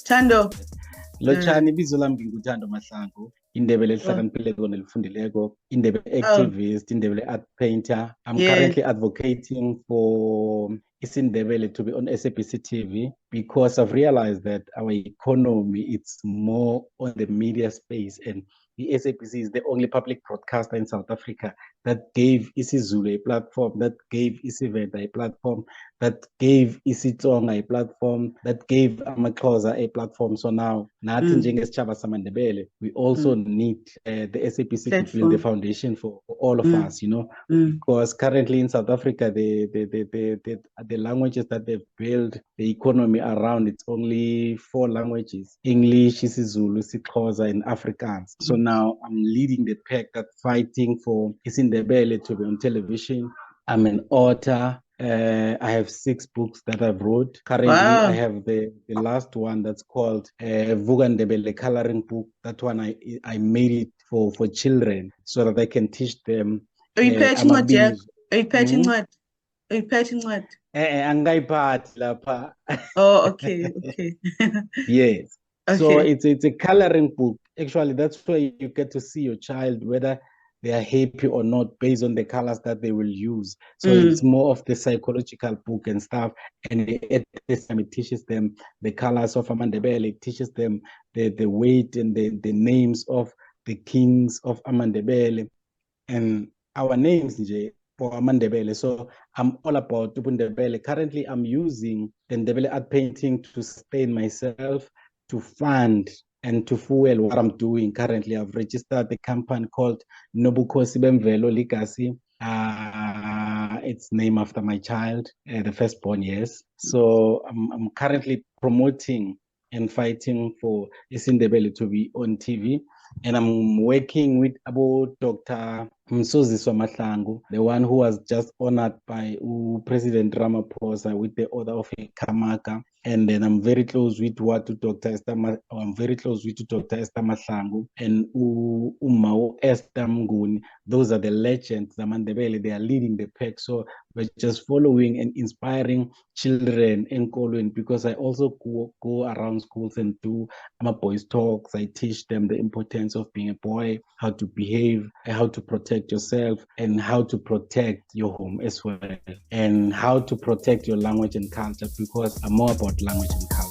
Thando. Lotshani ibizo lami nginguthando Mahlangu, indebele elihlakaniphileko nelifundileko, indebele activist, indebele art painter. I'm currently advocating for isiNdebele to be on SABC TV because I've realized that our economy, it's more on the media space, and the SABC is the only public broadcaster in South Africa that gave isiZulu a platform, that gave isiVenda a platform, that gave isiTsonga a platform, that gave amaXhosa a platform. So now, nathi njengesitshaba samaNdebele, we also need the SABC to build the foundation for all of us, you know, because currently in South Africa, the languages that they've built the economy around, it's only 4 languages: English, isiZulu, isiXhosa, and Afrikaans. So now I'm leading the pack that's fighting for isiNdebele to be on television. I'm an author. I have 6 books that I've wrote. Currently, I have the last one that's called Vuka Ndebele Coloring Book. That one I made it for children so that I can teach them. Uyiphethe incwadi? Angayiphathi lapha. Oh, okay. Yes. Okay. So it's a coloring book. Actually, that's where you get to see your child, whether they are happy or not, based on the colors that they will use. So it's more of the psychological book and stuff. And at this time, it teaches them the colors of Amandebele. It teaches them the weight and the names of the kings of Amandebele and our names for Amandebele. So I'm all about Ndebele. Currently, I'm using the Ndebele art painting to sustain myself, to fund and to fuel what I'm doing currently. I've registered a company called Nobukhosi Bemvelo Legacy. It's named after my child, the firstborn, yes. So I'm currently promoting and fighting for isiNdebele to be on TV. And I'm working with about Dr. Msoziswa Mahlangu, the one who was just honored by President Ramaphosa with the Order of Kamaka. And then I'm very close with Dr. Esther Mahlangu and Umao Esther Mnguni. Those are the legends, Amandebele. They are leading the pack. So we're just following and inspiring children in Kolwyn, because I also go around schools and do boys talks. I teach them the importance of being a boy, how to behave, how to protect yourself, and how to protect your home as well, and how to protect your language and culture, because I'm more about language and culture.